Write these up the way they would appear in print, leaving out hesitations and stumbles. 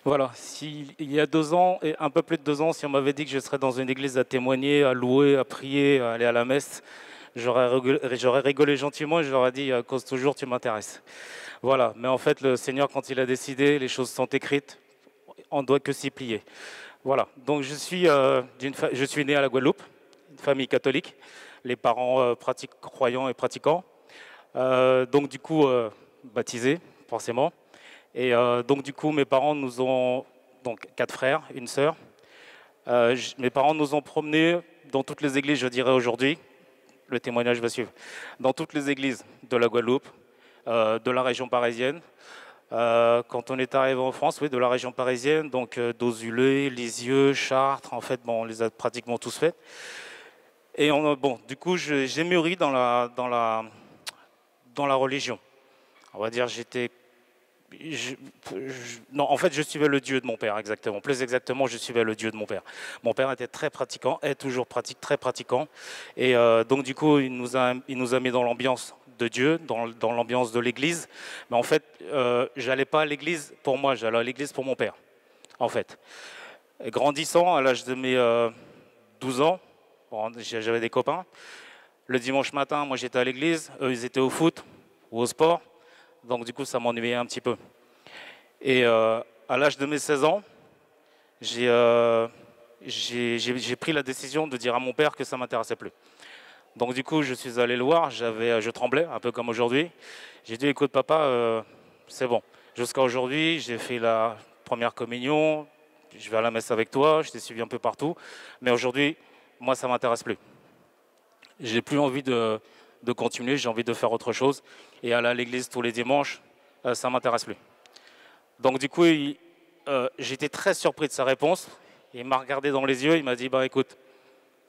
Voilà, il y a 2 ans, et un peu plus de 2 ans, si on m'avait dit que je serais dans une église à témoigner, à louer, à prier, à aller à la messe, j'aurais rigolé gentiment et je leur ai dit, à cause toujours, tu m'intéresses. Voilà, mais en fait, le Seigneur, quand il a décidé, les choses sont écrites, on ne doit que s'y plier. Voilà, donc je suis né à la Guadeloupe, une famille catholique, les parents croyants et pratiquants, donc du coup, baptisés, forcément. Et donc du coup, mes parents nous ont, donc 4 frères, une sœur. Mes parents nous ont promenés dans toutes les églises, je dirais aujourd'hui, le témoignage va suivre, dans toutes les églises de la Guadeloupe, de la région parisienne. Quand on est arrivé en France, oui, de la région parisienne, donc Dozulé, Lisieux, Chartres, en fait, bon, on les a pratiquement tous faits. Et bon, du coup, j'ai mûri dans la religion. On va dire, non, en fait, je suivais le Dieu de mon père, exactement. Plus exactement, je suivais le Dieu de mon père. Mon père était très pratiquant, est toujours très pratiquant. Et donc, du coup, il nous a mis dans l'ambiance de Dieu, dans l'ambiance de l'église. Mais en fait, j'allais pas à l'église pour moi, j'allais à l'église pour mon père, en fait. Et grandissant, à l'âge de mes 12 ans, bon, j'avais des copains. Le dimanche matin, moi, j'étais à l'église. Eux, ils étaient au foot ou au sport. Donc, du coup, ça m'ennuyait un petit peu. Et à l'âge de mes 16 ans, j'ai pris la décision de dire à mon père que ça ne m'intéressait plus. Donc du coup, je suis allé le voir, je tremblais, un peu comme aujourd'hui. J'ai dit, écoute papa, c'est bon. Jusqu'à aujourd'hui, j'ai fait la première communion, je vais à la messe avec toi, je t'ai suivi un peu partout. Mais aujourd'hui, moi, ça ne m'intéresse plus. J'ai plus envie de continuer, j'ai envie de faire autre chose. Et aller à l'église tous les dimanches, ça ne m'intéresse plus. Donc du coup, j'étais très surpris de sa réponse. Il m'a regardé dans les yeux, il m'a dit, bah écoute,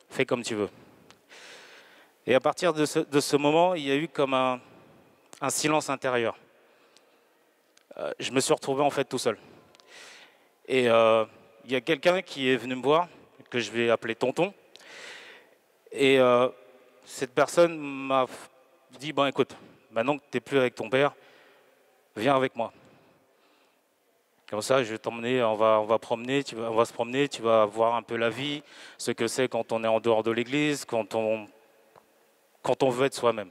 fais comme tu veux. Et à partir de ce moment, il y a eu comme un silence intérieur. Je me suis retrouvé en fait tout seul. Et il y a quelqu'un qui est venu me voir, que je vais appeler tonton. Et cette personne m'a dit, bon écoute, maintenant que tu n'es plus avec ton père, viens avec moi. Comme ça, je vais t'emmener, on va se promener, tu vas voir un peu la vie, ce que c'est quand on est en dehors de l'église, quand on veut être soi-même.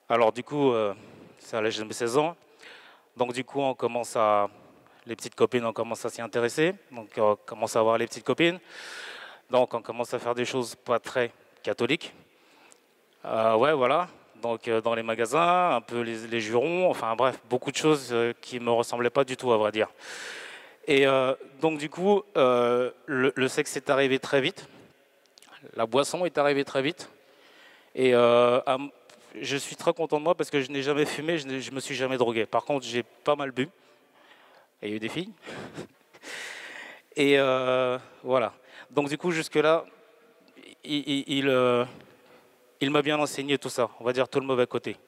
Alors du coup, c'est à l'âge de mes 16 ans. Donc du coup, les petites copines, on commence à s'y intéresser. Donc on commence à avoir les petites copines. Donc on commence à faire des choses pas très catholiques. Ouais, voilà. Donc dans les magasins, un peu les jurons, enfin bref, beaucoup de choses qui me ressemblaient pas du tout, à vrai dire. Et donc du coup, le sexe est arrivé très vite, la boisson est arrivée très vite, et je suis très content de moi parce que je n'ai jamais fumé, je me suis jamais drogué. Par contre, j'ai pas mal bu, et il y a eu des filles, et voilà. Donc du coup, jusque-là, il m'a bien enseigné tout ça, on va dire tout le mauvais côté.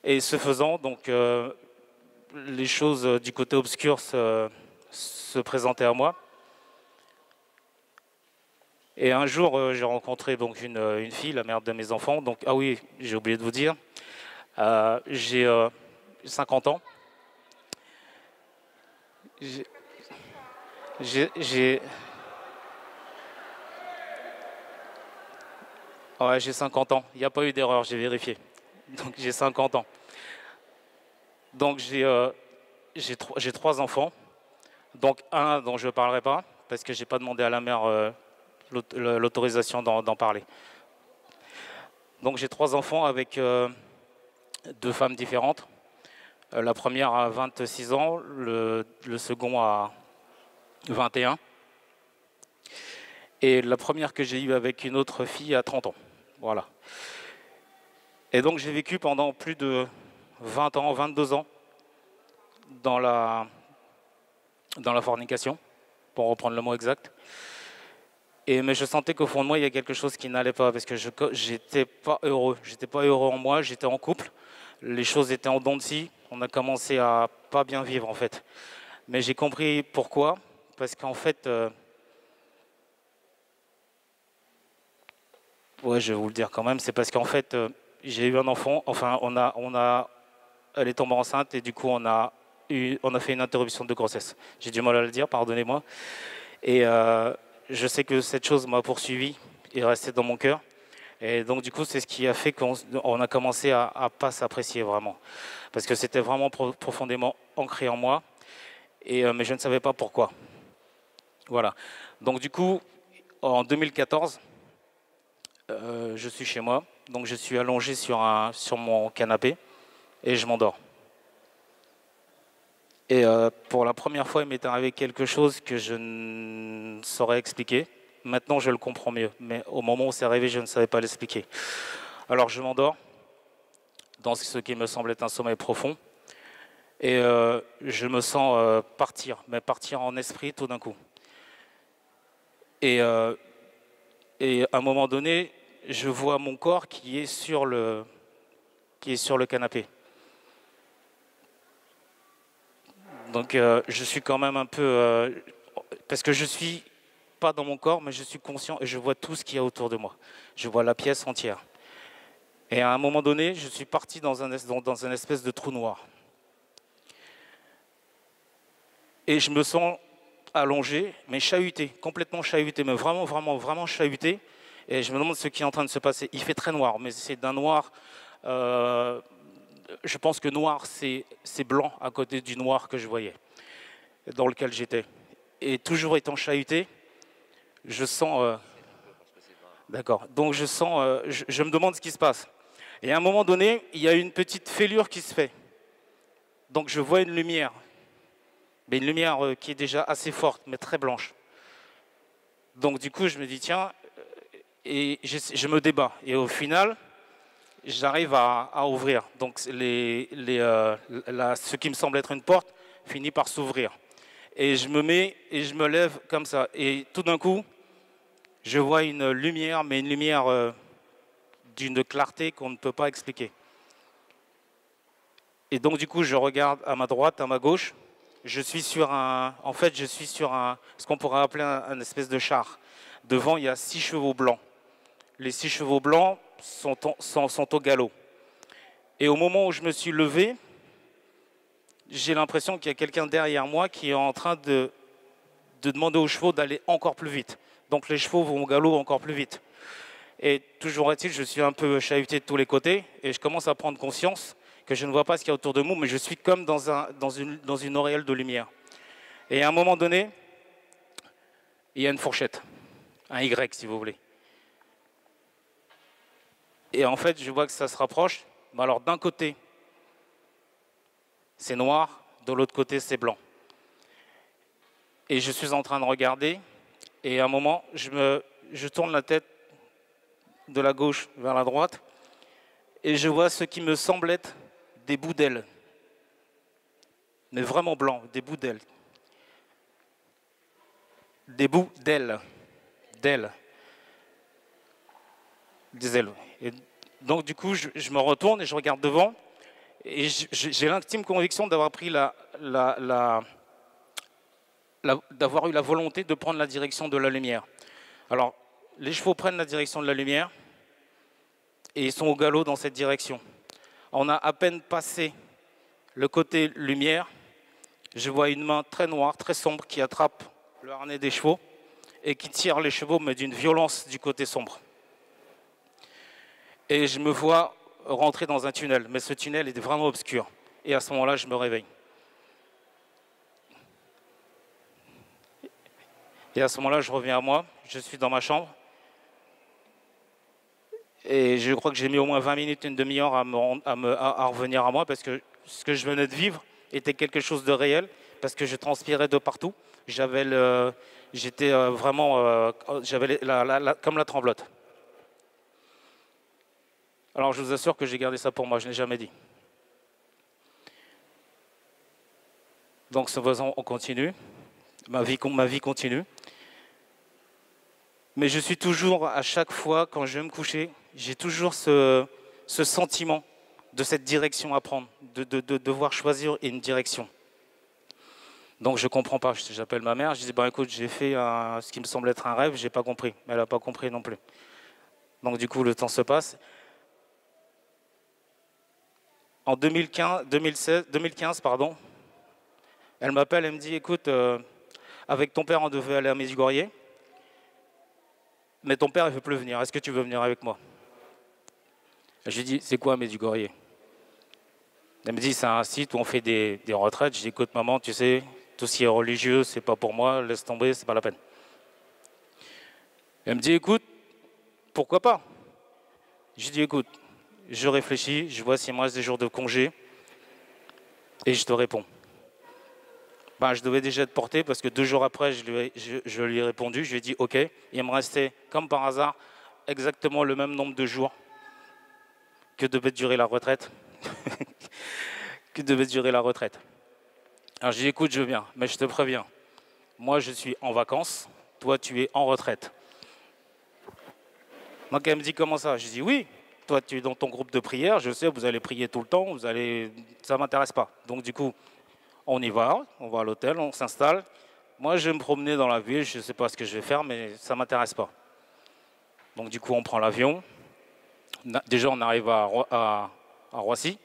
Et ce faisant, donc les choses du côté obscur se présentaient à moi. Et un jour, j'ai rencontré donc une fille, la mère de mes enfants. Donc, ah oui, j'ai oublié de vous dire, j'ai 50 ans. J'ai, j'ai, ouais, j'ai 50 ans. Il n'y a pas eu d'erreur, j'ai vérifié. Donc, j'ai 50 ans. Donc, j'ai 3 enfants. Donc, un dont je ne parlerai pas, parce que je n'ai pas demandé à la mère l'autorisation d'en parler. Donc, j'ai 3 enfants avec 2 femmes différentes. La première a 26 ans, le second a 21. Et la première que j'ai eue avec une autre fille a 30 ans. Voilà. Et donc j'ai vécu pendant plus de 20 ans, 22 ans dans la fornication, pour reprendre le mot exact. Mais je sentais qu'au fond de moi, il y a quelque chose qui n'allait pas, parce que j'étais pas heureux. J'étais pas heureux en moi, j'étais en couple. Les choses étaient en dents de scie. On a commencé à pas bien vivre, en fait. Mais j'ai compris pourquoi. Parce qu'en fait, ouais, je vais vous le dire quand même, c'est parce qu'en fait, j'ai eu un enfant, enfin, elle est tombée enceinte et du coup, on a on a fait une interruption de grossesse. J'ai du mal à le dire, pardonnez-moi. Et je sais que cette chose m'a poursuivi et est restée dans mon cœur. Et donc du coup, c'est ce qui a fait qu'on a commencé à ne pas s'apprécier vraiment. Parce que c'était vraiment profondément ancré en moi, mais je ne savais pas pourquoi. Voilà. Donc du coup, en 2014, je suis chez moi. Donc je suis allongé sur mon canapé et je m'endors. Et pour la première fois, il m'est arrivé quelque chose que je ne saurais expliquer. Maintenant, je le comprends mieux. Mais au moment où c'est arrivé, je ne savais pas l'expliquer. Alors je m'endors dans ce qui me semble être un sommeil profond. Et je me sens partir, mais partir en esprit tout d'un coup. Et à un moment donné, je vois mon corps qui est sur le canapé. Donc je suis quand même un peu... parce que je suis pas dans mon corps, mais je suis conscient et je vois tout ce qu'il y a autour de moi. Je vois la pièce entière. Et à un moment donné, je suis parti dans un espèce de trou noir. Et je me sens allongé, mais chahuté, complètement chahuté, mais vraiment, vraiment, vraiment chahuté. Et je me demande ce qui est en train de se passer. Il fait très noir, mais c'est d'un noir... je pense que noir, c'est blanc à côté du noir que je voyais, dans lequel j'étais. Et toujours étant chahuté, je sens... D'accord. Donc je sens... je me demande ce qui se passe. Et à un moment donné, il y a une petite fêlure qui se fait. Donc je vois une lumière. Mais une lumière qui est déjà assez forte, mais très blanche. Donc du coup, je me dis, tiens, et je me débat. Et au final, j'arrive à ouvrir. Donc ce qui me semble être une porte finit par s'ouvrir. Et je me mets et je me lève comme ça. Et tout d'un coup, je vois une lumière, mais une lumière d'une clarté qu'on ne peut pas expliquer. Et donc du coup, je regarde à ma droite, à ma gauche. Je suis sur ce qu'on pourrait appeler un espèce de char. Devant, il y a 6 chevaux blancs. Les 6 chevaux blancs sont au galop. Et au moment où je me suis levé, j'ai l'impression qu'il y a quelqu'un derrière moi qui est en train de demander aux chevaux d'aller encore plus vite. Donc les chevaux vont au galop encore plus vite. Et toujours est-il, je suis un peu chahuté de tous les côtés et je commence à prendre conscience que je ne vois pas ce qu'il y a autour de moi, mais je suis comme dans une auréole de lumière. Et à un moment donné, il y a une fourchette, un Y si vous voulez. Et en fait, je vois que ça se rapproche. Mais alors d'un côté, c'est noir, de l'autre côté, c'est blanc. Et je suis en train de regarder, et à un moment, je tourne la tête de la gauche vers la droite, et je vois ce qui me semble être des bouts d'ailes. Mais vraiment blancs, des bouts d'ailes. Des bouts d'ailes. D'ailes. Des ailes. Et donc du coup, je me retourne et je regarde devant, et j'ai l'intime conviction d'avoir pris d'avoir eu la volonté de prendre la direction de la lumière. Alors, les chevaux prennent la direction de la lumière et ils sont au galop dans cette direction. On a à peine passé le côté lumière, je vois une main très noire, très sombre qui attrape le harnais des chevaux et qui tire les chevaux, mais d'une violence du côté sombre. Et je me vois rentrer dans un tunnel, mais ce tunnel est vraiment obscur. Et à ce moment-là, je me réveille. Et à ce moment-là, je reviens à moi, je suis dans ma chambre. Et je crois que j'ai mis au moins 20 minutes, une demi-heure à revenir à moi parce que ce que je venais de vivre était quelque chose de réel, parce que je transpirais de partout. J'étais vraiment j'avais comme la tremblote. Alors je vous assure que j'ai gardé ça pour moi, je n'ai jamais dit. Donc ce faisant, on continue. Ma vie continue. Mais je suis toujours, à chaque fois, quand je vais me coucher, j'ai toujours ce sentiment de cette direction à prendre, de devoir choisir une direction. Donc je ne comprends pas, j'appelle ma mère, je dis, écoute, j'ai fait ce qui me semble être un rêve, je n'ai pas compris. Mais elle n'a pas compris non plus. Donc du coup, le temps se passe. En 2015, Elle m'appelle, elle me dit, écoute, avec ton père, on devait aller à Medjugorje, mais ton père, il ne veut plus venir. Est-ce que tu veux venir avec moi? Je lui dis, c'est quoi Medjugorje? Elle me dit, c'est un site où on fait des retraites. Je dis, écoute, maman, tu sais, tout ce qui est religieux, c'est pas pour moi, laisse tomber, c'est pas la peine. Elle me dit, écoute, pourquoi pas? Je lui dis, écoute, je réfléchis, je vois s'il me reste des jours de congé et je te réponds. Ben, je devais déjà être porté parce que 2 jours après, je lui ai répondu, je lui ai dit, ok, il me restait, comme par hasard, exactement le même nombre de jours que devait durer la retraite. que devait durer la retraite. Alors j'ai dit, écoute, je viens, mais je te préviens, moi je suis en vacances, toi tu es en retraite. Donc elle me dit, comment ça? Je dis, oui, toi tu es dans ton groupe de prière, je sais, vous allez prier tout le temps, ça ne m'intéresse pas. Donc du coup, on y va, on va à l'hôtel, on s'installe. Moi je vais me promener dans la ville, je ne sais pas ce que je vais faire, mais ça ne m'intéresse pas. Donc du coup, on prend l'avion. Déjà, on arrive à Roissy.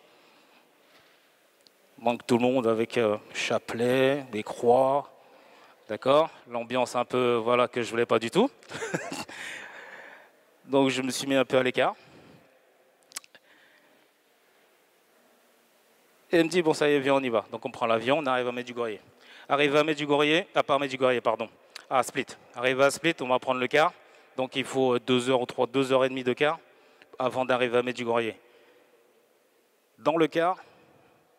Donc tout le monde avec chapelet, des croix, d'accord? L'ambiance un peu, voilà, que je voulais pas du tout. Donc je me suis mis un peu à l'écart. Et elle me dit, bon ça y est, viens, on y va. Donc on prend l'avion, on arrive à Medjugorje. Arrivé à Medjugorje, pas Medjugorje, pardon, à Split. Arrivé à Split, on va prendre le car. Donc il faut 2 heures ou 2 heures et demie de car avant d'arriver à Medjugorje. Dans le car,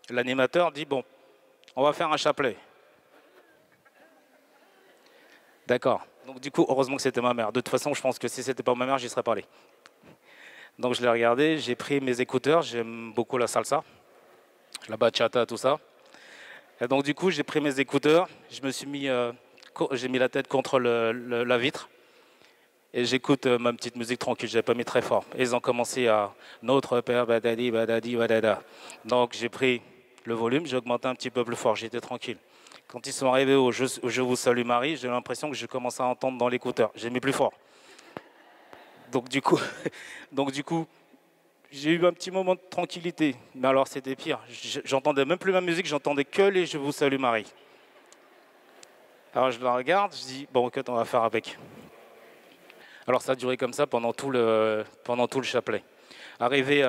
l'animateur dit, bon, on va faire un chapelet. D'accord. Donc du coup, heureusement que c'était ma mère. De toute façon, je pense que si c'était pas ma mère, j'y serais pas allé. Donc je l'ai regardé, j'ai pris mes écouteurs, j'aime beaucoup la salsa, la bachata, tout ça. Et donc du coup, j'ai pris mes écouteurs, je me suis mis, j'ai mis la tête contre la vitre et j'écoute ma petite musique tranquille. J'avais pas mis très fort. Et ils ont commencé à Notre Père, badadi, badadi, badada. Donc j'ai pris le volume, j'ai augmenté un petit peu plus fort. J'étais tranquille. Quand ils sont arrivés au Je vous salue Marie, j'ai l'impression que je commençais à entendre dans l'écouteur. J'ai mis plus fort. Donc du coup, j'ai eu un petit moment de tranquillité. Mais alors c'était pire. J'entendais même plus ma musique, j'entendais que les Je vous salue Marie. Alors je la regarde, je dis bon ok, on va faire avec. Alors ça a duré comme ça pendant tout le chapelet. Arrivé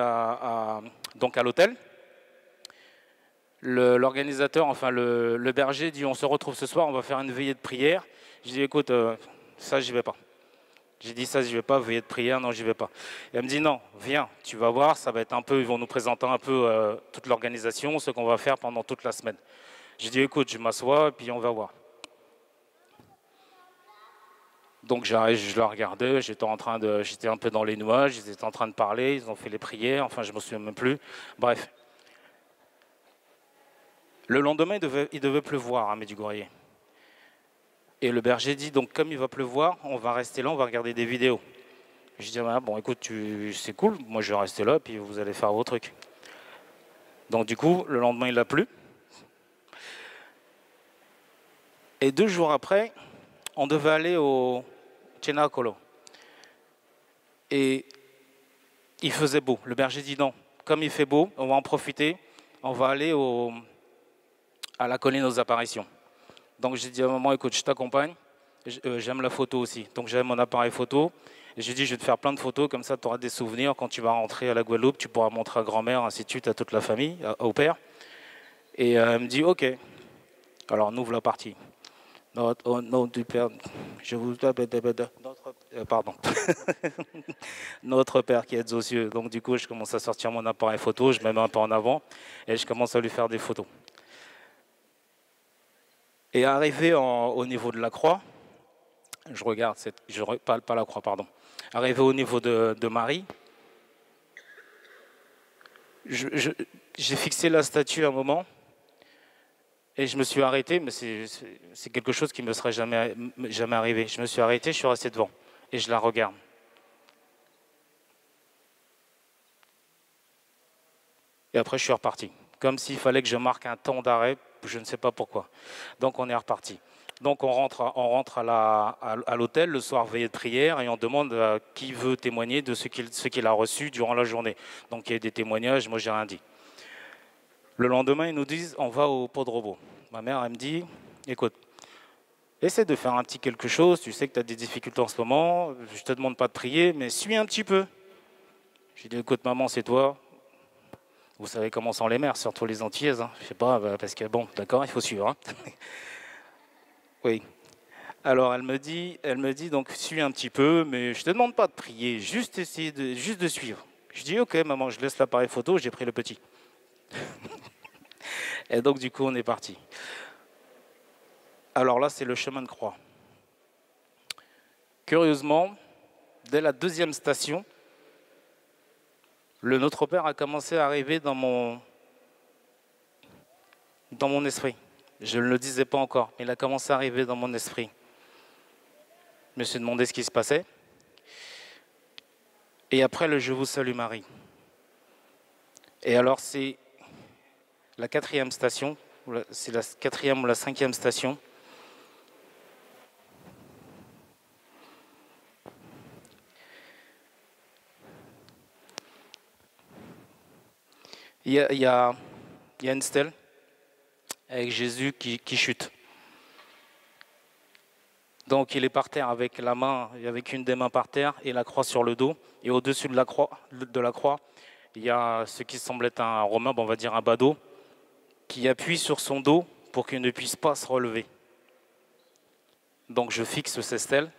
donc à l'hôtel, l'organisateur, enfin le berger dit on se retrouve ce soir, on va faire une veillée de prière. Je dis écoute, ça j'y vais pas. J'ai dit ça, j'y vais pas, veillée de prière, non, j'y vais pas. Et elle me dit non, viens, tu vas voir, ça va être un peu, ils vont nous présenter un peu toute l'organisation, ce qu'on va faire pendant toute la semaine. J'ai dit écoute, je m'assois et puis on va voir. Donc j'arrive, je la regardais, j'étais un peu dans les nuages, ils étaient en train de parler, ils ont fait les prières, enfin je me souviens même plus. Bref. Le lendemain, il devait pleuvoir à Medjugorje. Et le berger dit, donc comme il va pleuvoir, on va rester là, on va regarder des vidéos. Je dis, ah, bon écoute, c'est cool, moi je vais rester là, puis vous allez faire vos trucs. Donc du coup, le lendemain, il a plu. Et 2 jours après, on devait aller au Cenacolo. Et il faisait beau. Le berger dit non, comme il fait beau, on va en profiter, on va aller à la colline aux apparitions. Donc j'ai dit à maman, écoute, je t'accompagne, j'aime la photo aussi. Donc j'aime mon appareil photo. Et j'ai dit, je vais te faire plein de photos, comme ça tu auras des souvenirs. Quand tu vas rentrer à la Guadeloupe, tu pourras montrer à grand-mère, ainsi de suite, à toute la famille, au père. Et elle me dit, ok. Alors on ouvre la partie. Au nom du Père, je vous pardon. Notre Père qui êtes aux cieux. Donc du coup, je commence à sortir mon appareil photo, je me mets un peu en avant et je commence à lui faire des photos. Et arrivé au niveau de la croix, je regarde, pas la croix, pardon. Arrivé au niveau de Marie, j'ai fixé la statue un moment et je me suis arrêté, mais c'est quelque chose qui ne me serait jamais arrivé. Je me suis arrêté, je suis resté devant et je la regarde. Et après, je suis reparti. Comme s'il fallait que je marque un temps d'arrêt, je ne sais pas pourquoi. Donc, on est reparti. Donc, on rentre à l'hôtel, le soir, veillée de prière, et on demande à qui veut témoigner de ce qu'il a reçu durant la journée. Donc, il y a des témoignages, moi, j'ai rien dit. Le lendemain, ils nous disent, on va au Podrobo. ma mère, elle me dit, écoute, essaie de faire un petit quelque chose, tu sais que tu as des difficultés en ce moment, je ne te demande pas de prier, mais suis un petit peu. J'ai dit, écoute maman, c'est toi. Vous savez comment sont les mères, surtout les Antillaises. Hein. Je sais pas, parce que bon, d'accord, il faut suivre. Hein. Oui. Alors elle me dit donc suis un petit peu, mais je te demande pas de prier, juste essayer juste de suivre. Je dis ok maman, je laisse l'appareil photo, j'ai pris le petit. Et donc du coup on est parti. Alors là c'est le chemin de croix. Curieusement, dès la deuxième station, le Notre Père a commencé à arriver dans mon esprit. Je ne le disais pas encore, mais il a commencé à arriver dans mon esprit. Je me suis demandé ce qui se passait. Et après le Je vous salue Marie. Et alors c'est la quatrième station, c'est la quatrième ou la cinquième station. Il y a une stèle avec Jésus qui chute. Donc il est par terre avec la main, avec une des mains par terre et la croix sur le dos. Et au-dessus de la croix, il y a ce qui semble être un Romain, on va dire un badaud, qui appuie sur son dos pour qu'il ne puisse pas se relever. Donc je fixe cette stèle.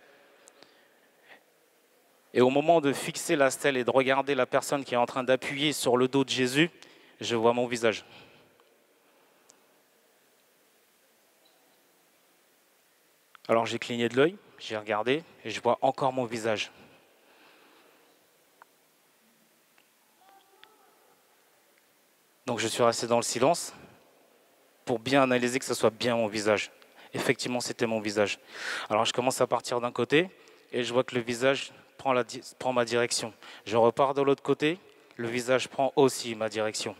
Et au moment de fixer la stèle et de regarder la personne qui est en train d'appuyer sur le dos de Jésus, je vois mon visage. Alors j'ai cligné de l'œil, j'ai regardé et je vois encore mon visage. Donc je suis resté dans le silence pour bien analyser que ce soit bien mon visage. Effectivement, c'était mon visage. Alors je commence à partir d'un côté et je vois que le visage prend ma direction. Je repars de l'autre côté, le visage prend aussi ma direction.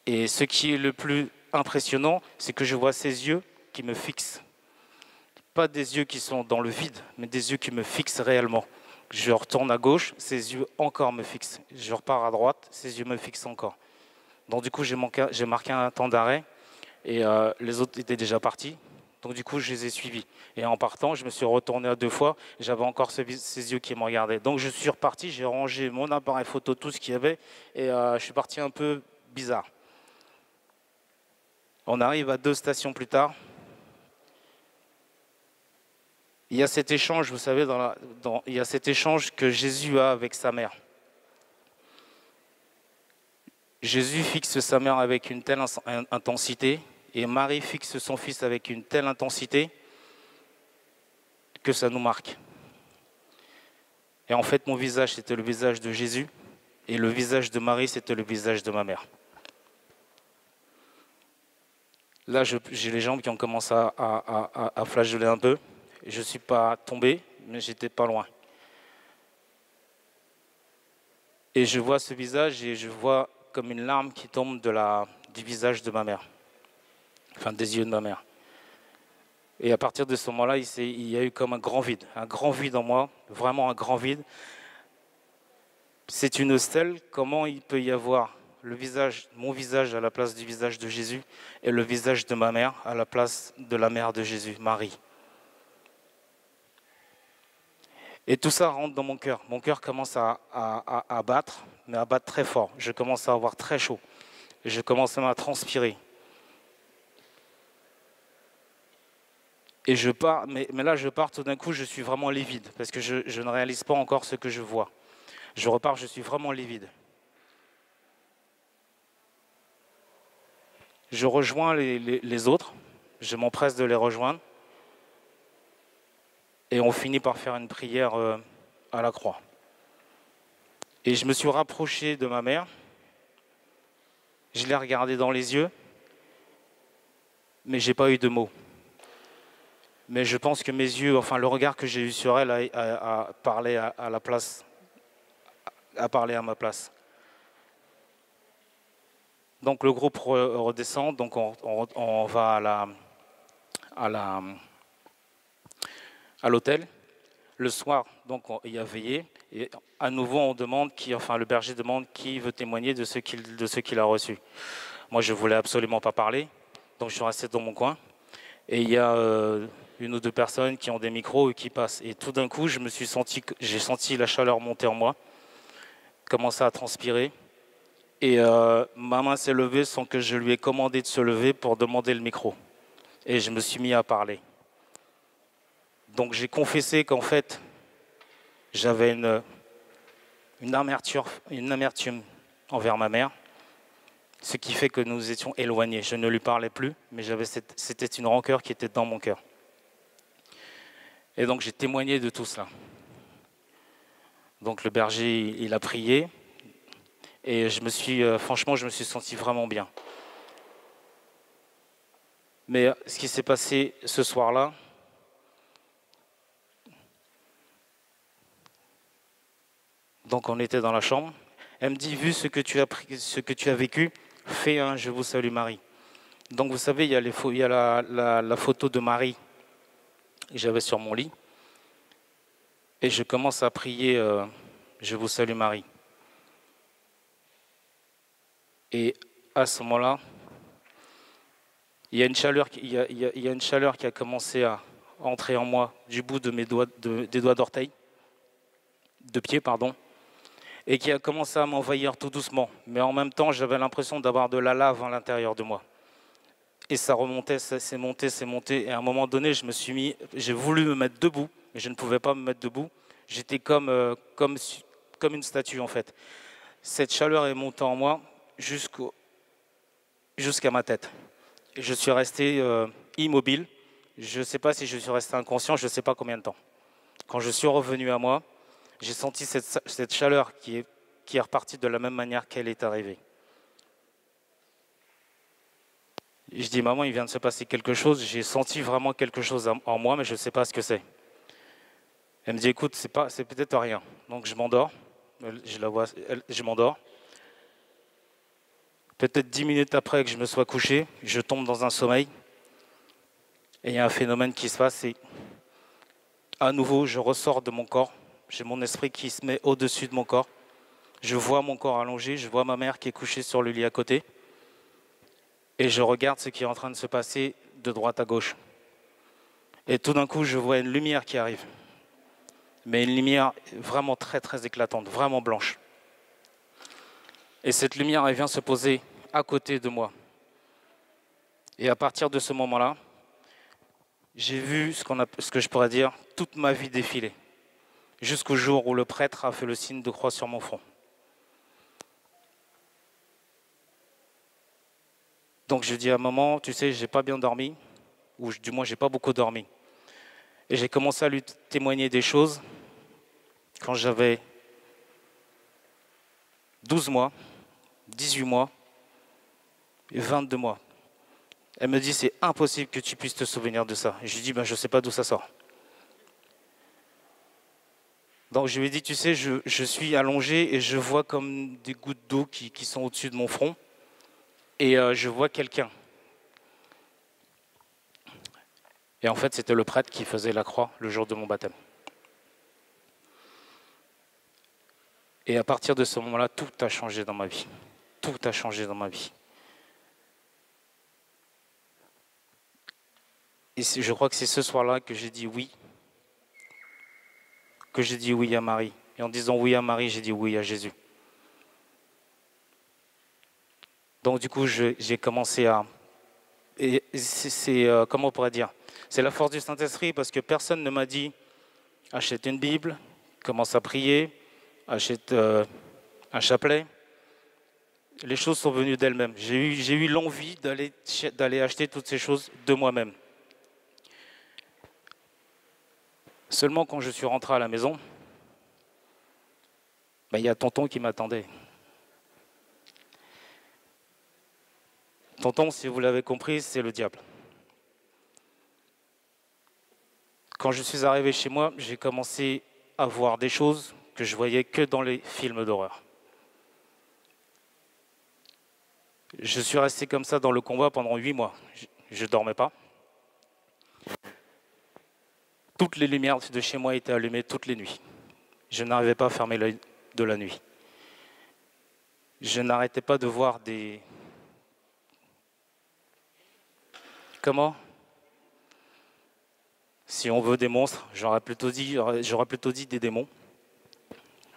Et ce qui est le plus impressionnant, c'est que je vois ses yeux qui me fixent. Pas des yeux qui sont dans le vide, mais des yeux qui me fixent réellement. Je retourne à gauche, ses yeux encore me fixent. Je repars à droite, ses yeux me fixent encore. Donc du coup, j'ai marqué un temps d'arrêt et les autres étaient déjà partis. Donc du coup, je les ai suivis. Et en partant, je me suis retourné à 2 fois. J'avais encore ces yeux qui me regardaient. Donc je suis reparti, j'ai rangé mon appareil photo, tout ce qu'il y avait, et je suis parti un peu bizarre. On arrive à 2 stations plus tard. Il y a cet échange, vous savez, il y a cet échange que Jésus a avec sa mère. Jésus fixe sa mère avec une telle intensité et Marie fixe son fils avec une telle intensité que ça nous marque. Et en fait, mon visage, c'était le visage de Jésus et le visage de Marie, c'était le visage de ma mère. Là, j'ai les jambes qui ont commencé à flageoler un peu. Je ne suis pas tombé, mais j'étais pas loin. Et je vois ce visage et je vois comme une larme qui tombe du visage de ma mère. Enfin, des yeux de ma mère. Et à partir de ce moment-là, il y a eu comme un grand vide en moi, vraiment un grand vide. C'est une stèle, comment il peut y avoir mon visage à la place du visage de Jésus et le visage de ma mère à la place de la mère de Jésus, Marie. Et tout ça rentre dans mon cœur. Mon cœur commence à battre, mais à battre très fort. Je commence à avoir très chaud. Je commence même à transpirer. Et je pars, mais là je pars tout d'un coup, je suis vraiment livide, parce que je ne réalise pas encore ce que je vois. Je repars, je suis vraiment livide. Je rejoins les autres, je m'empresse de les rejoindre, et on finit par faire une prière à la croix. Et je me suis rapproché de ma mère, je l'ai regardée dans les yeux, mais je n'ai pas eu de mots. Mais je pense que mes yeux, enfin le regard que j'ai eu sur elle a parlé à la place, a parlé à ma place. Donc le groupe redescend, donc on va à l'hôtel. Le soir, donc il y a veillé, et à nouveau on demande le berger demande qui veut témoigner de ce qu'il a reçu. Moi je voulais absolument pas parler, Donc je suis resté dans mon coin. Et il y a une ou deux personnes qui ont des micros et qui passent. Et tout d'un coup, j'ai senti la chaleur monter en moi, commencer à transpirer. Et ma main s'est levée sans que je lui ai commandé de se lever pour demander le micro. Et je me suis mis à parler. Donc j'ai confessé qu'en fait, j'avais une amertume envers ma mère, ce qui fait que nous étions éloignés. Je ne lui parlais plus, mais c'était une rancœur qui était dans mon cœur. Et donc j'ai témoigné de tout cela. Donc le berger, il a prié, et franchement, je me suis senti vraiment bien. Mais ce qui s'est passé ce soir-là, donc on était dans la chambre, elle me dit, vu ce que tu as vécu, fais un Je vous salue Marie. Donc vous savez, il y a la photo de Marie que j'avais sur mon lit, et je commence à prier Je vous salue Marie. Et à ce moment-là, il y a une chaleur qui a commencé à entrer en moi du bout de des doigts d'orteil, de pied, pardon, et qui a commencé à m'envahir tout doucement. Mais en même temps, j'avais l'impression d'avoir de la lave à l'intérieur de moi. Et ça remontait, c'est monté. Et à un moment donné, j'ai voulu me mettre debout, mais je ne pouvais pas me mettre debout. J'étais comme une statue, en fait. Cette chaleur est montée en moi jusqu'à ma tête. Et je suis resté immobile. Je ne sais pas si je suis resté inconscient, je ne sais pas combien de temps. Quand je suis revenu à moi, j'ai senti cette chaleur qui est repartie de la même manière qu'elle est arrivée. Et je dis, maman, il vient de se passer quelque chose. J'ai senti vraiment quelque chose en moi, mais je ne sais pas ce que c'est. Elle me dit, écoute, c'est peut-être rien. Donc je m'endors. Je m'endors. Peut-être 10 minutes après que je me sois couché, je tombe dans un sommeil. Et il y a un phénomène qui se passe. Et à nouveau, je ressors de mon corps. J'ai mon esprit qui se met au-dessus de mon corps. Je vois mon corps allongé. Je vois ma mère qui est couchée sur le lit à côté. Et je regarde ce qui est en train de se passer de droite à gauche. Et tout d'un coup, je vois une lumière qui arrive. Mais une lumière vraiment très, très éclatante, vraiment blanche. Et cette lumière, elle vient se poser à côté de moi. Et à partir de ce moment-là, j'ai vu ce que je pourrais dire, toute ma vie défiler. Jusqu'au jour où le prêtre a fait le signe de croix sur mon front. Donc je dis à maman, tu sais, j'ai pas bien dormi, ou du moins j'ai pas beaucoup dormi. Et j'ai commencé à lui témoigner des choses quand j'avais 12 mois, 18 mois et 22 mois. Elle me dit, c'est impossible que tu puisses te souvenir de ça. Et je lui dis, je ne sais pas d'où ça sort. Donc je lui ai dit, tu sais, je suis allongé et je vois comme des gouttes d'eau qui sont au-dessus de mon front. Et je vois quelqu'un. Et en fait, c'était le prêtre qui faisait la croix le jour de mon baptême. Et à partir de ce moment-là, tout a changé dans ma vie. Tout a changé dans ma vie. Et je crois que c'est ce soir-là que j'ai dit oui. Que j'ai dit oui à Marie. Et en disant oui à Marie, j'ai dit oui à Jésus. Donc du coup, j'ai commencé à... Et comment on pourrait dire? C'est la force du Saint-Esprit parce que personne ne m'a dit achète une Bible, commence à prier, achète un chapelet. Les choses sont venues d'elles-mêmes. J'ai eu l'envie d'aller acheter toutes ces choses de moi-même. Seulement quand je suis rentré à la maison, il y a tonton qui m'attendait. Tonton, si vous l'avez compris, c'est le diable. Quand je suis arrivé chez moi, j'ai commencé à voir des choses que je voyais que dans les films d'horreur. Je suis resté comme ça dans le combat pendant 8 mois. Je ne dormais pas. Toutes les lumières de chez moi étaient allumées toutes les nuits. Je n'arrivais pas à fermer l'œil de la nuit. Je n'arrêtais pas de voir des Comment? Si on veut des monstres, j'aurais plutôt dit des démons.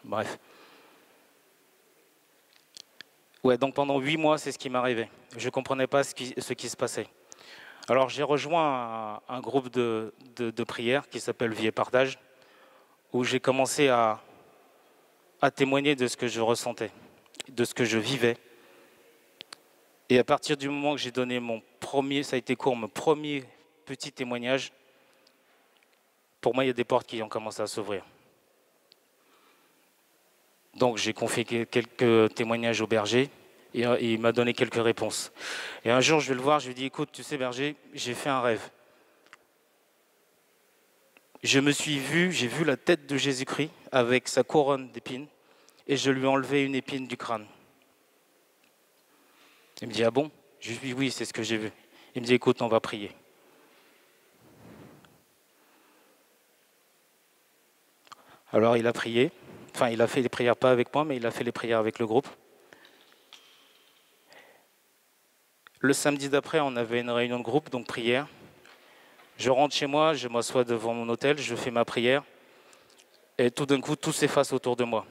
Bref. Ouais, donc pendant 8 mois, c'est ce qui m'arrivait. Je ne comprenais pas ce qui se passait. Alors j'ai rejoint un groupe de prière qui s'appelle Vie et Partage, où j'ai commencé à témoigner de ce que je ressentais, de ce que je vivais. Et à partir du moment que j'ai donné mon premier, ça a été court, mon premier petit témoignage, pour moi, il y a des portes qui ont commencé à s'ouvrir. Donc j'ai confié quelques témoignages au berger et il m'a donné quelques réponses. Et un jour, je vais le voir, je lui dis, écoute, tu sais berger, j'ai fait un rêve. J'ai vu la tête de Jésus-Christ avec sa couronne d'épines et je lui ai enlevé une épine du crâne. Il me dit, ah bon? Je lui dis, oui, c'est ce que j'ai vu. Il me dit, écoute, on va prier. Alors il a prié, enfin il a fait les prières pas avec moi, mais il a fait les prières avec le groupe. Le samedi d'après, on avait une réunion de groupe, donc prière. Je rentre chez moi, je m'assois devant mon hôtel, je fais ma prière, et tout d'un coup, tout s'efface autour de moi.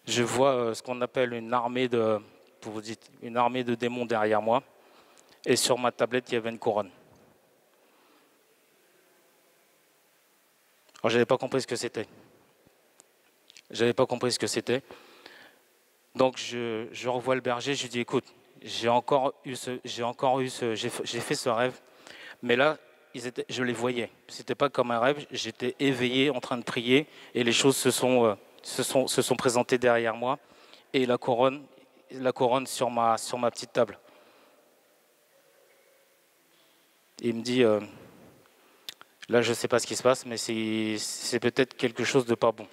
Je vois ce qu'on appelle une armée de démons derrière moi, et sur ma tablette, il y avait une couronne. Alors, je n'avais pas compris ce que c'était. Donc, je revois le berger, je lui dis, écoute, j'ai fait ce rêve, mais là, je les voyais. C'était pas comme un rêve, j'étais éveillé, en train de prier, et les choses se sont présentées derrière moi, et la couronne sur ma petite table. Il me dit, là, je ne sais pas ce qui se passe, mais c'est peut-être quelque chose de pas bon.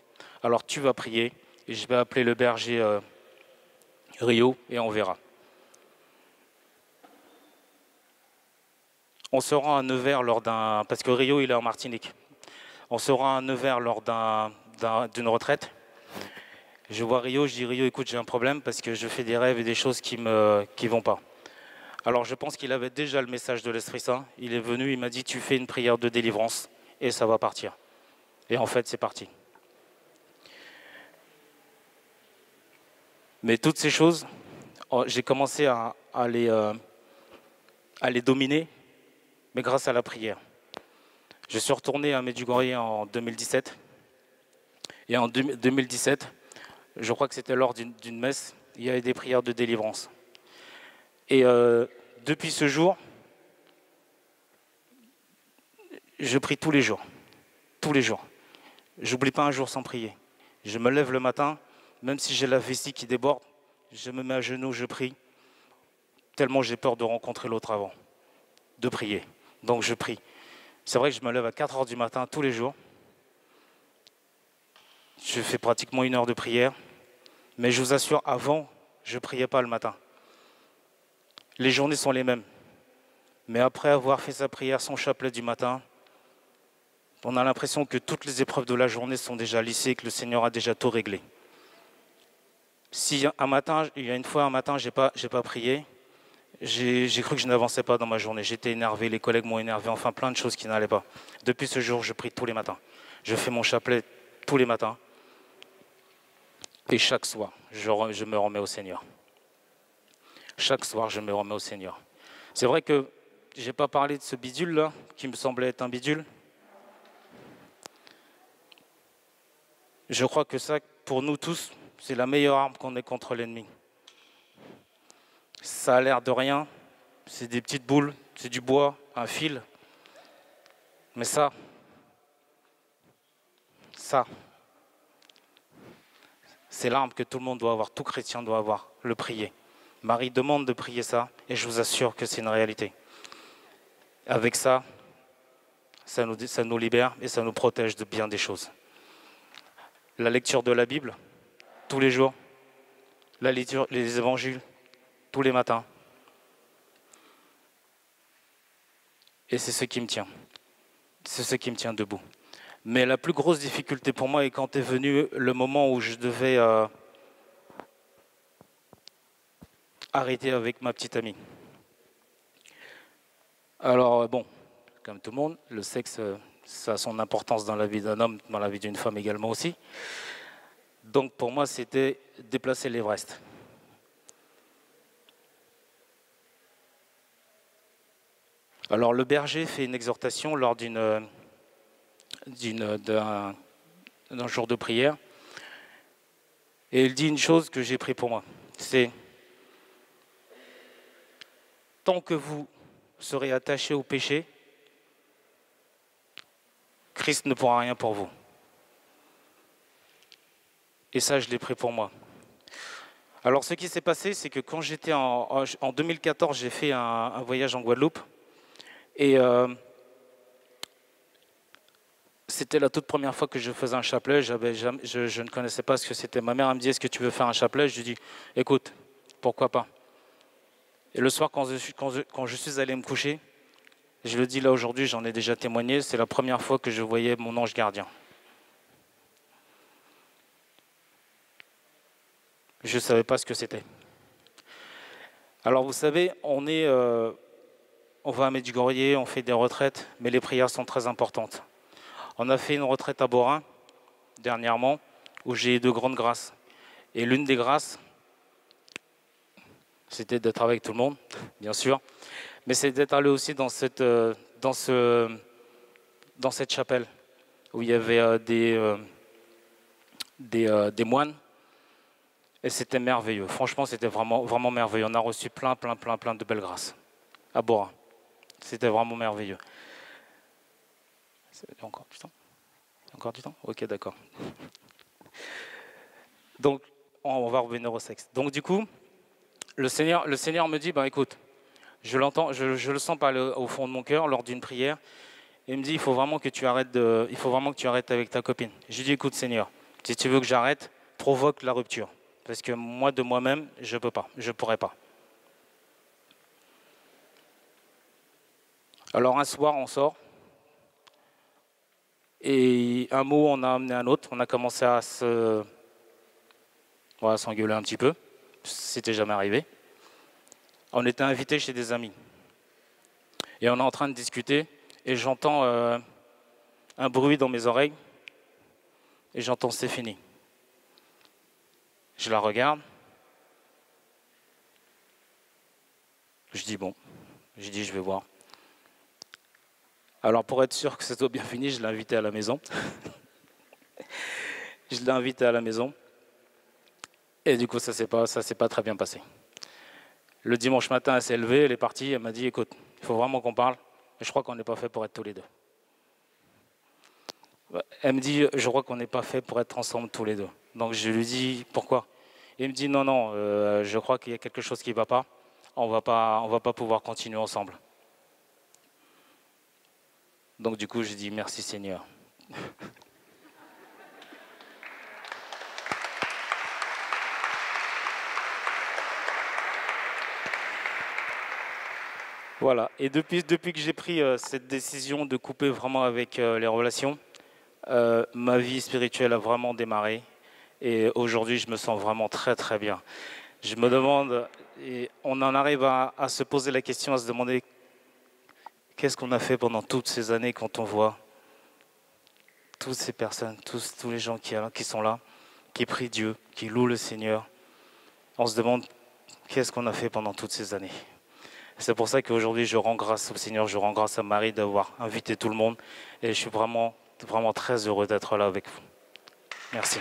Alors, tu vas prier, et je vais appeler le berger Rio, et on verra. On se rend à Nevers parce que Rio, il est en Martinique. On se rend à Nevers lors d'une retraite. Je vois Rio, je dis Rio, écoute, j'ai un problème parce que je fais des rêves et des choses qui vont pas. Alors je pense qu'il avait déjà le message de l'Esprit Saint. Il est venu, il m'a dit, tu fais une prière de délivrance et ça va partir. Et en fait, c'est parti. Mais toutes ces choses, j'ai commencé à les dominer, mais grâce à la prière. Je suis retourné à Medjugorje en 2017. Et en 2017, je crois que c'était lors d'une messe, il y avait des prières de délivrance. Et depuis ce jour, je prie tous les jours. Tous les jours. J'oublie pas un jour sans prier. Je me lève le matin, même si j'ai la vessie qui déborde, je me mets à genoux, je prie, tellement j'ai peur de rencontrer l'autre avant, de prier. Donc je prie. C'est vrai que je me lève à 4 heures du matin tous les jours. Je fais pratiquement 1 heure de prière. Mais je vous assure, avant, je ne priais pas le matin. Les journées sont les mêmes. Mais après avoir fait sa prière, son chapelet du matin, on a l'impression que toutes les épreuves de la journée sont déjà lissées, que le Seigneur a déjà tout réglé. Si il y a une fois un matin, j'ai pas prié, j'ai cru que je n'avançais pas dans ma journée. J'étais énervé, les collègues m'ont énervé, enfin plein de choses qui n'allaient pas. Depuis ce jour, je prie tous les matins. Je fais mon chapelet tous les matins. Et chaque soir, je me remets au Seigneur. Chaque soir, je me remets au Seigneur. C'est vrai que je n'ai pas parlé de ce bidule-là, qui me semblait être un bidule. Je crois que ça, pour nous tous, c'est la meilleure arme qu'on ait contre l'ennemi. Ça a l'air de rien, c'est des petites boules, c'est du bois, un fil. Mais ça, c'est l'arme que tout le monde doit avoir, tout chrétien doit avoir, le prier. Marie demande de prier ça, et je vous assure que c'est une réalité. Avec ça, ça nous libère et ça nous protège de bien des choses. La lecture de la Bible, tous les jours. La lecture, les évangiles, tous les matins. Et c'est ce qui me tient. C'est ce qui me tient debout. Mais la plus grosse difficulté pour moi est quand est venu le moment où je devais arrêter avec ma petite amie. Alors, bon, comme tout le monde, le sexe, ça a son importance dans la vie d'un homme, dans la vie d'une femme également aussi. Donc, pour moi, c'était déplacer l'Everest. Alors, le berger fait une exhortation lors d'un jour de prière. Et il dit une chose que j'ai pris pour moi. C'est, tant que vous serez attachés au péché, Christ ne pourra rien pour vous. Et ça, je l'ai pris pour moi. Alors, ce qui s'est passé, c'est que quand j'étais en 2014, j'ai fait un voyage en Guadeloupe. Et c'était la toute première fois que je faisais un chapelet. Je ne connaissais pas ce que c'était. Ma mère elle me dit, est-ce que tu veux faire un chapelet? Je lui dis, écoute, pourquoi pas. Et le soir, quand je suis allé me coucher, je le dis là aujourd'hui, j'en ai déjà témoigné, c'est la première fois que je voyais mon ange gardien. Je ne savais pas ce que c'était. Alors vous savez, on va à Medjugorje, on fait des retraites, mais les prières sont très importantes. On a fait une retraite à Borin, dernièrement, où j'ai eu de grandes grâces. Et l'une des grâces, c'était d'être avec tout le monde, bien sûr, mais c'est d'être allé aussi dans cette chapelle, où il y avait des moines. Et c'était merveilleux. Franchement, c'était vraiment, vraiment merveilleux. On a reçu plein de belles grâces à Borin. C'était vraiment merveilleux. Encore du temps? Encore du temps? Ok, d'accord. Donc, on va revenir au sexe. Donc, du coup, le Seigneur me dit, ben, écoute, je l'entends, je le sens pas au fond de mon cœur lors d'une prière. Et il me dit, il faut vraiment que tu arrêtes avec ta copine. Je lui dis, écoute, Seigneur, si tu veux que j'arrête, provoque la rupture. Parce que moi, de moi-même, je ne peux pas, je ne pourrais pas. Alors un soir, on sort. Et un mot en a amené un autre. On a commencé à s'engueuler un petit peu. C'était jamais arrivé. On était invités chez des amis. Et on est en train de discuter. Et j'entends un bruit dans mes oreilles. Et j'entends, c'est fini. Je la regarde. Je dis bon. Je dis je vais voir. Alors pour être sûr que ça soit bien fini, je l'ai invité à la maison. Je l'ai invité à la maison. Et du coup, ça s'est pas très bien passé. Le dimanche matin, elle s'est levée, elle est partie, elle m'a dit, écoute, il faut vraiment qu'on parle. Et je crois qu'on n'est pas fait pour être tous les deux. Elle me dit, je crois qu'on n'est pas fait pour être ensemble tous les deux. Donc je lui dis, pourquoi? Il me dit, non, je crois qu'il y a quelque chose qui ne va pas. On va pas pouvoir continuer ensemble. Donc du coup, je dis, merci Seigneur. Voilà, et depuis que j'ai pris cette décision de couper vraiment avec les relations, ma vie spirituelle a vraiment démarré. Et aujourd'hui, je me sens vraiment très très bien. Je me demande, et on en arrive à se poser la question, à se demander qu'est-ce qu'on a fait pendant toutes ces années quand on voit toutes ces personnes, tous les gens qui sont là, qui prient Dieu, qui louent le Seigneur. On se demande qu'est-ce qu'on a fait pendant toutes ces années. C'est pour ça qu'aujourd'hui, je rends grâce au Seigneur, je rends grâce à Marie d'avoir invité tout le monde. Et je suis vraiment, vraiment très heureux d'être là avec vous. Merci.